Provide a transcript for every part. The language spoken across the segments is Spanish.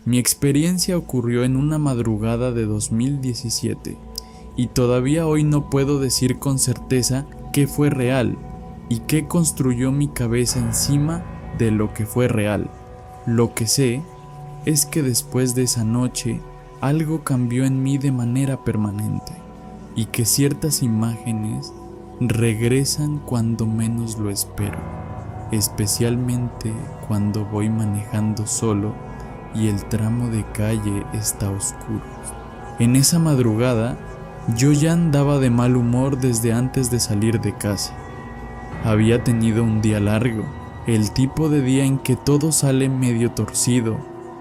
Mi experiencia ocurrió en una madrugada de 2017 y todavía hoy no puedo decir con certeza qué fue real y qué construyó mi cabeza encima de lo que fue real. Lo que sé es que después de esa noche algo cambió en mí de manera permanente y que ciertas imágenes regresan cuando menos lo espero, especialmente cuando voy manejando solo y el tramo de calle está oscuro. En esa madrugada yo ya andaba de mal humor desde antes de salir de casa. Había tenido un día largo, el tipo de día en que todo sale medio torcido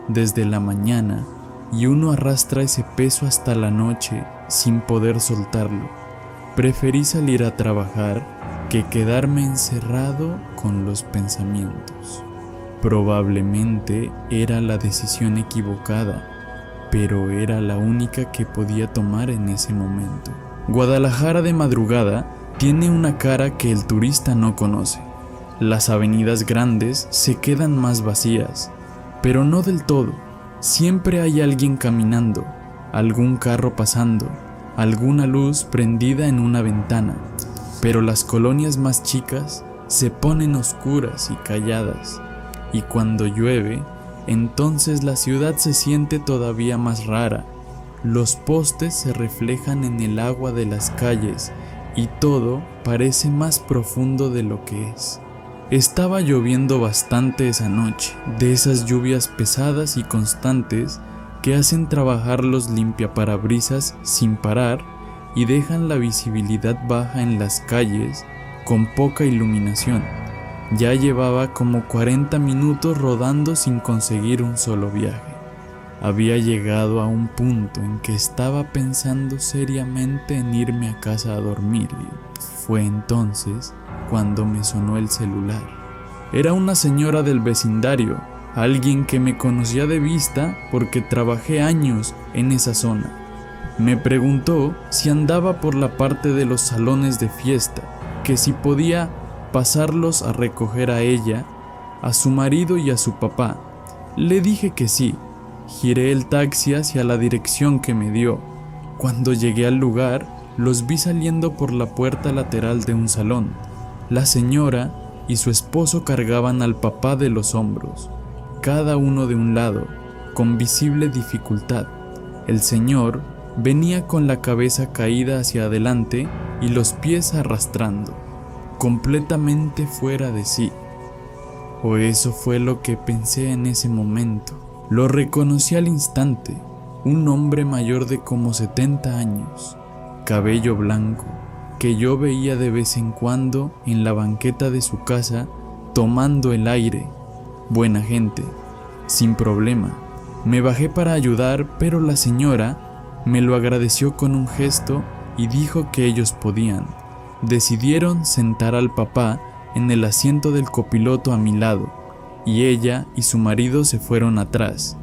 desde la mañana y uno arrastra ese peso hasta la noche sin poder soltarlo. Preferí salir a trabajar que quedarme encerrado con los pensamientos. Probablemente era la decisión equivocada, pero era la única que podía tomar en ese momento. Guadalajara de madrugada tiene una cara que el turista no conoce. Las avenidas grandes se quedan más vacías, pero no del todo. Siempre hay alguien caminando, algún carro pasando, alguna luz prendida en una ventana, pero las colonias más chicas se ponen oscuras y calladas, y cuando llueve, entonces la ciudad se siente todavía más rara. Los postes se reflejan en el agua de las calles y todo parece más profundo de lo que es. Estaba lloviendo bastante esa noche, de esas lluvias pesadas y constantes que hacen trabajar los limpiaparabrisas sin parar y dejan la visibilidad baja en las calles con poca iluminación. Ya llevaba como 40 minutos rodando sin conseguir un solo viaje. Había llegado a un punto en que estaba pensando seriamente en irme a casa a dormir y fue entonces cuando me sonó el celular. Era una señora del vecindario, alguien que me conocía de vista porque trabajé años en esa zona. Me preguntó si andaba por la parte de los salones de fiesta, que si podía pasarlos a recoger a ella, a su marido y a su papá. Le dije que sí. Giré el taxi hacia la dirección que me dio. Cuando llegué al lugar, los vi saliendo por la puerta lateral de un salón. La señora y su esposo cargaban al papá de los hombros, cada uno de un lado, con visible dificultad. El señor venía con la cabeza caída hacia adelante y los pies arrastrando, completamente fuera de sí. O eso fue lo que pensé en ese momento. Lo reconocí al instante, un hombre mayor de como 70 años, cabello blanco, que yo veía de vez en cuando en la banqueta de su casa tomando el aire. Buena gente, sin problema. Me bajé para ayudar, pero la señora me lo agradeció con un gesto y dijo que ellos podían. Decidieron sentar al papá en el asiento del copiloto a mi lado, y ella y su marido se fueron atrás.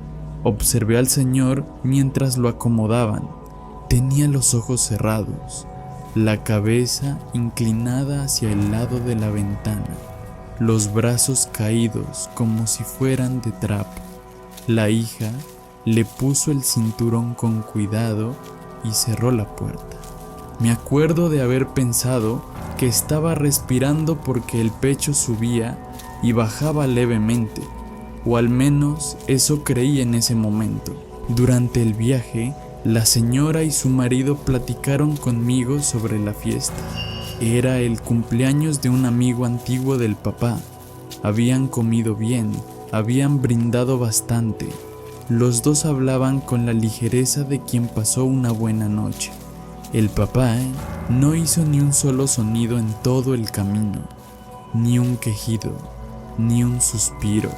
Observé al señor mientras lo acomodaban. Tenía los ojos cerrados, la cabeza inclinada hacia el lado de la ventana, los brazos caídos como si fueran de trapo. La hija le puso el cinturón con cuidado y cerró la puerta. Me acuerdo de haber pensado que estaba respirando porque el pecho subía y bajaba levemente, o al menos eso creí en ese momento. Durante el viaje, la señora y su marido platicaron conmigo sobre la fiesta. Era el cumpleaños de un amigo antiguo del papá. Habían comido bien, habían brindado bastante. Los dos hablaban con la ligereza de quien pasó una buena noche. El papá no hizo ni un solo sonido en todo el camino, ni un quejido, ni un suspiro,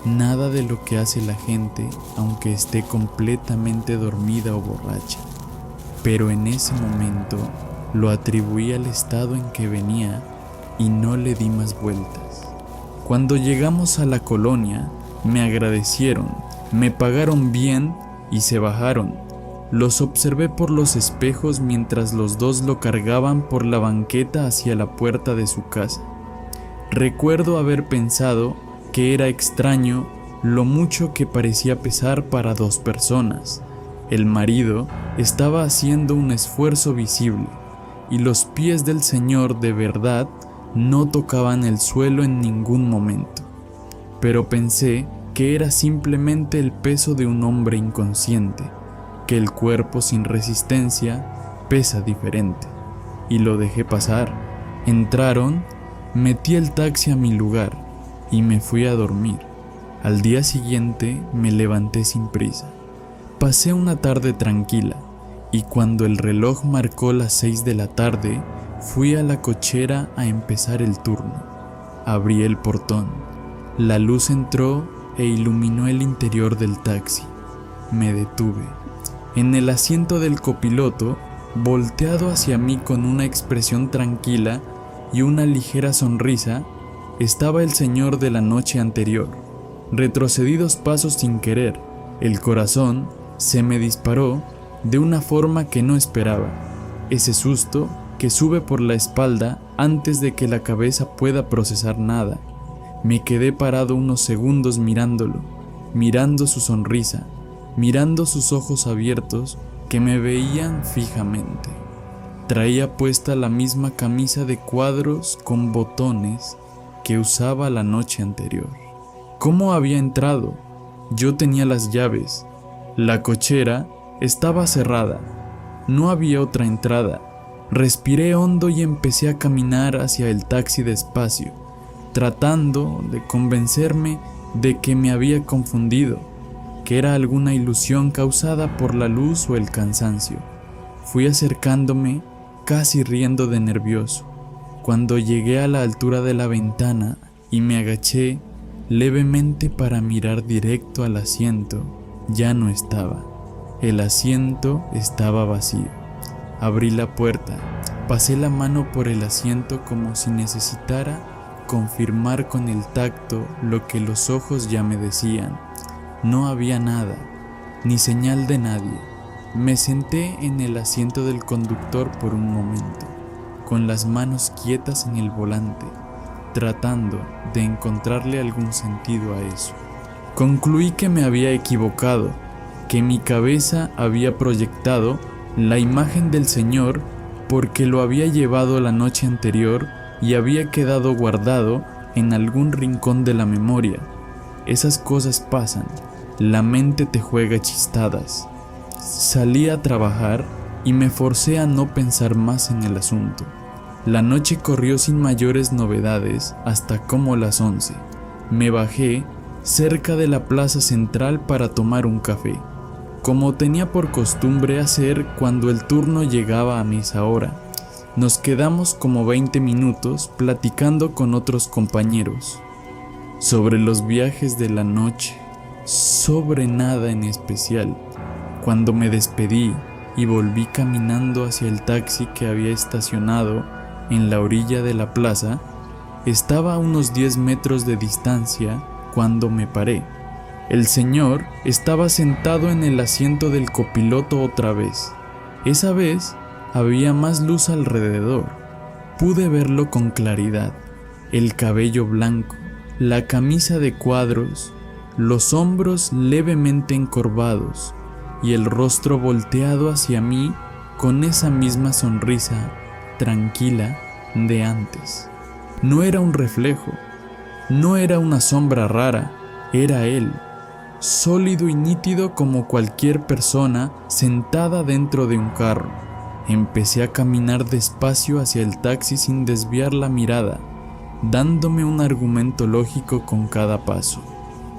nada de lo que hace la gente aunque esté completamente dormida o borracha. Pero en ese momento lo atribuí al estado en que venía y no le di más vueltas. Cuando llegamos a la colonia, me agradecieron, me pagaron bien y se bajaron. Los observé por los espejos mientras los dos lo cargaban por la banqueta hacia la puerta de su casa. Recuerdo haber pensado que era extraño lo mucho que parecía pesar para 2 personas. El marido estaba haciendo un esfuerzo visible, y los pies del señor de verdad no tocaban el suelo en ningún momento. Pero pensé que era simplemente el peso de un hombre inconsciente, que el cuerpo sin resistencia pesa diferente, y lo dejé pasar. Entraron, metí el taxi a mi lugar y me fui a dormir. Al día siguiente me levanté sin prisa. Pasé una tarde tranquila, y cuando el reloj marcó las 6 de la tarde, fui a la cochera a empezar el turno. Abrí el portón. La luz entró e iluminó el interior del taxi. Me detuve. En el asiento del copiloto, volteado hacia mí con una expresión tranquila y una ligera sonrisa, estaba el señor de la noche anterior. Retrocedí 2 pasos sin querer. El corazón se me disparó de una forma que no esperaba. Ese susto que sube por la espalda antes de que la cabeza pueda procesar nada. Me quedé parado unos segundos mirándolo, mirando su sonrisa, mirando sus ojos abiertos que me veían fijamente. Traía puesta la misma camisa de cuadros con botones que usaba la noche anterior. ¿Cómo había entrado? Yo tenía las llaves. La cochera estaba cerrada. No había otra entrada. Respiré hondo y empecé a caminar hacia el taxi despacio, tratando de convencerme de que me había confundido, que era alguna ilusión causada por la luz o el cansancio. Fui acercándome, casi riendo de nervioso. Cuando llegué a la altura de la ventana y me agaché levemente para mirar directo al asiento, ya no estaba. El asiento estaba vacío. Abrí la puerta, pasé la mano por el asiento como si necesitara confirmar con el tacto lo que los ojos ya me decían. No había nada, ni señal de nadie. Me senté en el asiento del conductor por un momento, con las manos quietas en el volante, tratando de encontrarle algún sentido a eso. Concluí que me había equivocado, que mi cabeza había proyectado la imagen del señor porque lo había llevado la noche anterior y había quedado guardado en algún rincón de la memoria. Esas cosas pasan, la mente te juega chistadas. Salí a trabajar y me forcé a no pensar más en el asunto. La noche corrió sin mayores novedades hasta como las 11. Me bajé cerca de la plaza central para tomar un café, como tenía por costumbre hacer cuando el turno llegaba a esa hora. Nos quedamos como 20 minutos platicando con otros compañeros sobre los viajes de la noche, sobre nada en especial. Cuando me despedí y volví caminando hacia el taxi que había estacionado en la orilla de la plaza, estaba a unos 10 metros de distancia cuando me paré. El señor estaba sentado en el asiento del copiloto otra vez. Esa vez había más luz alrededor. Pude verlo con claridad. El cabello blanco, la camisa de cuadros, los hombros levemente encorvados y el rostro volteado hacia mí con esa misma sonrisa tranquila de antes. No era un reflejo, no era una sombra rara, era él, sólido y nítido como cualquier persona sentada dentro de un carro. Empecé a caminar despacio hacia el taxi sin desviar la mirada, dándome un argumento lógico con cada paso.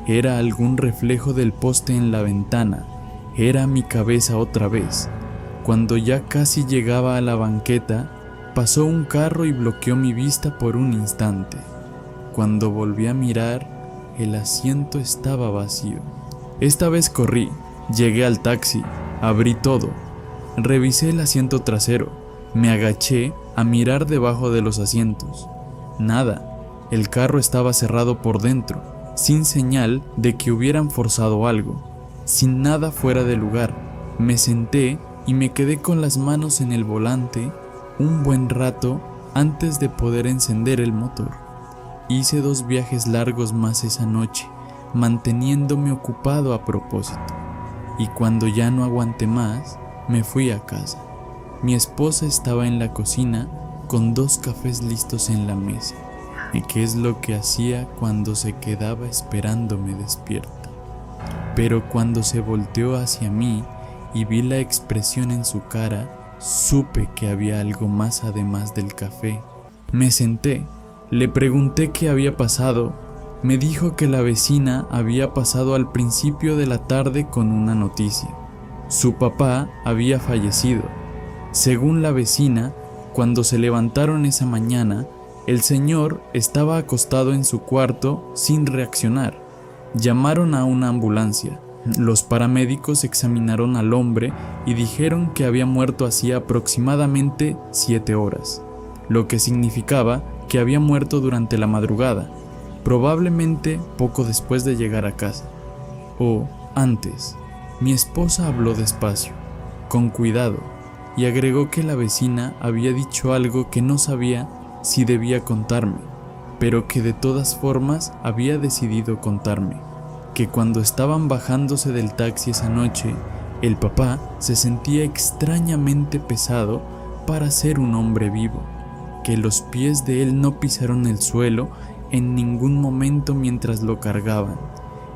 Era algún reflejo del poste en la ventana, era mi cabeza otra vez. Cuando ya casi llegaba a la banqueta, pasó un carro y bloqueó mi vista por un instante. Cuando volví a mirar, el asiento estaba vacío. Esta vez corrí, llegué al taxi, abrí todo, revisé el asiento trasero, me agaché a mirar debajo de los asientos. Nada, el carro estaba cerrado por dentro, sin señal de que hubieran forzado algo, sin nada fuera de lugar. Me senté y me quedé con las manos en el volante un buen rato antes de poder encender el motor. Hice 2 viajes largos más esa noche, manteniéndome ocupado a propósito. Y cuando ya no aguanté más, me fui a casa. Mi esposa estaba en la cocina con 2 cafés listos en la mesa, y qué es lo que hacía cuando se quedaba esperándome despierta. Pero cuando se volteó hacia mí y vi la expresión en su cara, supe que había algo más además del café. Me senté, le pregunté qué había pasado. Me dijo que la vecina había pasado al principio de la tarde con una noticia. Su papá había fallecido. Según la vecina, cuando se levantaron esa mañana, el señor estaba acostado en su cuarto sin reaccionar. Llamaron a una ambulancia. Los paramédicos examinaron al hombre y dijeron que había muerto hacía aproximadamente 7 horas, lo que significaba que había muerto durante la madrugada, probablemente poco después de llegar a casa. O antes. Mi esposa habló despacio, con cuidado, y agregó que la vecina había dicho algo que no sabía si debía contarme, pero que de todas formas había decidido contarme, que cuando estaban bajándose del taxi esa noche, el papá se sentía extrañamente pesado para ser un hombre vivo, que los pies de él no pisaron el suelo en ningún momento mientras lo cargaban,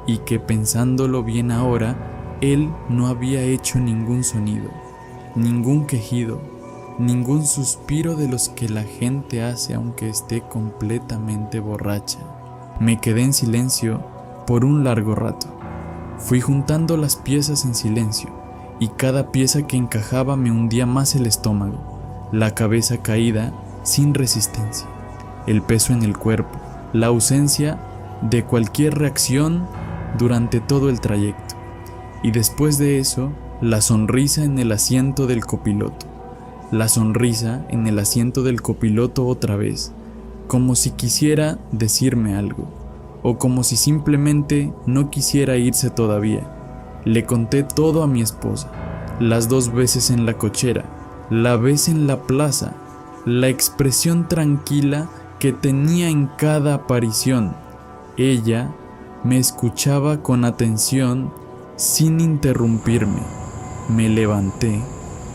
y que pensándolo bien ahora, él no había hecho ningún sonido, ningún quejido, ningún suspiro de los que la gente hace aunque esté completamente borracha. Me quedé en silencio por un largo rato. Fui juntando las piezas en silencio, y cada pieza que encajaba me hundía más el estómago, la cabeza caída sin resistencia, el peso en el cuerpo, la ausencia de cualquier reacción durante todo el trayecto. Y después de eso, la sonrisa en el asiento del copiloto. La sonrisa en el asiento del copiloto otra vez, como si quisiera decirme algo, o como si simplemente no quisiera irse todavía. Le conté todo a mi esposa, las 2 veces en la cochera, la vez en la plaza, la expresión tranquila que tenía en cada aparición. Ella me escuchaba con atención sin interrumpirme. Me levanté,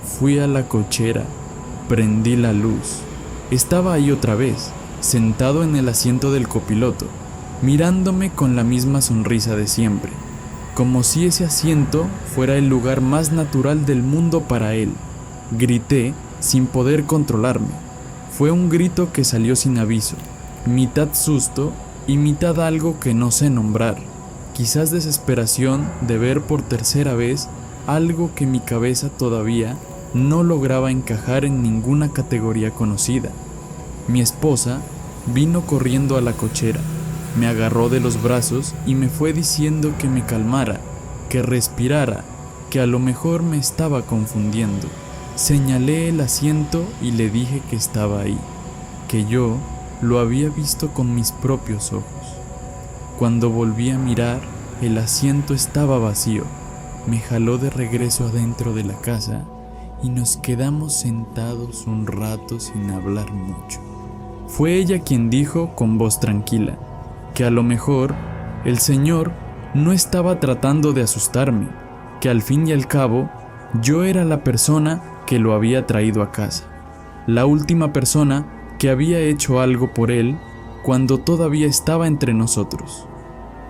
fui a la cochera, prendí la luz. Estaba ahí otra vez, sentado en el asiento del copiloto, mirándome con la misma sonrisa de siempre, como si ese asiento fuera el lugar más natural del mundo para él. Grité sin poder controlarme. Fue un grito que salió sin aviso, mitad susto y mitad algo que no sé nombrar, quizás desesperación de ver por tercera vez algo que mi cabeza todavía no lograba encajar en ninguna categoría conocida. Mi esposa vino corriendo a la cochera, me agarró de los brazos y me fue diciendo que me calmara, que respirara, que a lo mejor me estaba confundiendo. Señalé el asiento y le dije que estaba ahí, que yo lo había visto con mis propios ojos. Cuando volví a mirar, el asiento estaba vacío. Me jaló de regreso adentro de la casa y nos quedamos sentados un rato sin hablar mucho. Fue ella quien dijo con voz tranquila que a lo mejor el señor no estaba tratando de asustarme, que al fin y al cabo yo era la persona que lo había traído a casa, la última persona que había hecho algo por él cuando todavía estaba entre nosotros,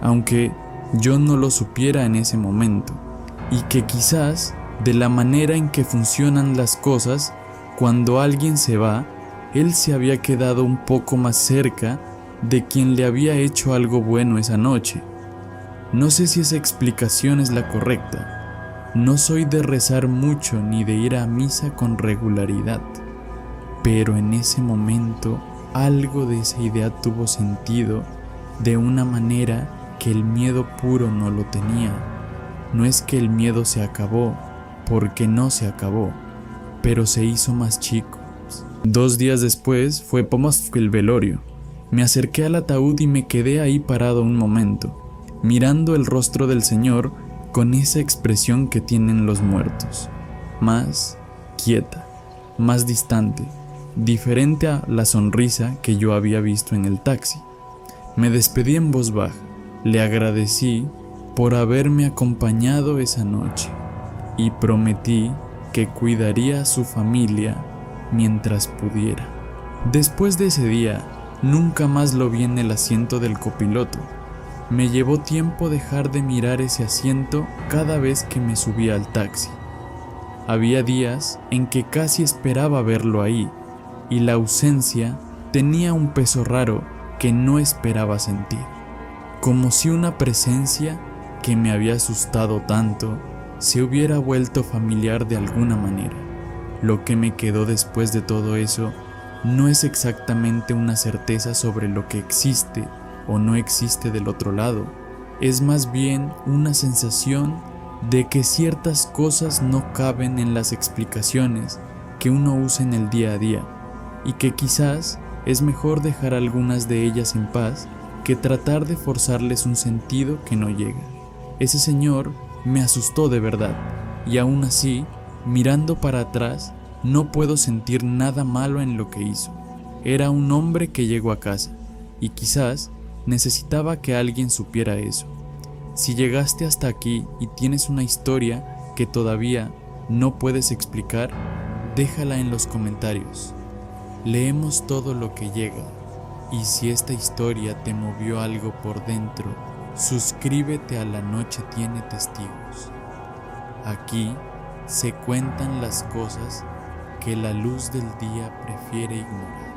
aunque yo no lo supiera en ese momento, y que quizás de la manera en que funcionan las cosas, cuando alguien se va, él se había quedado un poco más cerca de quien le había hecho algo bueno esa noche. No sé si esa explicación es la correcta. No soy de rezar mucho ni de ir a misa con regularidad, pero en ese momento algo de esa idea tuvo sentido de una manera que el miedo puro no lo tenía. No es que el miedo se acabó, porque no se acabó, pero se hizo más chico. 2 días después fue el velorio. Me acerqué al ataúd y me quedé ahí parado un momento, mirando el rostro del señor con esa expresión que tienen los muertos, más quieta, más distante, diferente a la sonrisa que yo había visto en el taxi. Me despedí en voz baja, Le agradecí por haberme acompañado esa noche y prometí que cuidaría a su familia mientras pudiera. Después de ese día, nunca más lo vi en el asiento del copiloto. Me llevó tiempo dejar de mirar ese asiento cada vez que me subía al taxi. Había días en que casi esperaba verlo ahí, y la ausencia tenía un peso raro que no esperaba sentir, como si una presencia que me había asustado tanto se hubiera vuelto familiar de alguna manera. Lo que me quedó después de todo eso no es exactamente una certeza sobre lo que existe o no existe del otro lado, es más bien una sensación de que ciertas cosas no caben en las explicaciones que uno usa en el día a día, y que quizás es mejor dejar algunas de ellas en paz que tratar de forzarles un sentido que no llega. Ese señor me asustó de verdad, y aún así, mirando para atrás, no puedo sentir nada malo en lo que hizo. Era un hombre que llegó a casa, y quizás necesitaba que alguien supiera eso. Si llegaste hasta aquí y tienes una historia que todavía no puedes explicar, déjala en los comentarios. Leemos todo lo que llega, y si esta historia te movió algo por dentro, suscríbete a La Noche Tiene Testigos. Aquí se cuentan las cosas que la luz del día prefiere ignorar.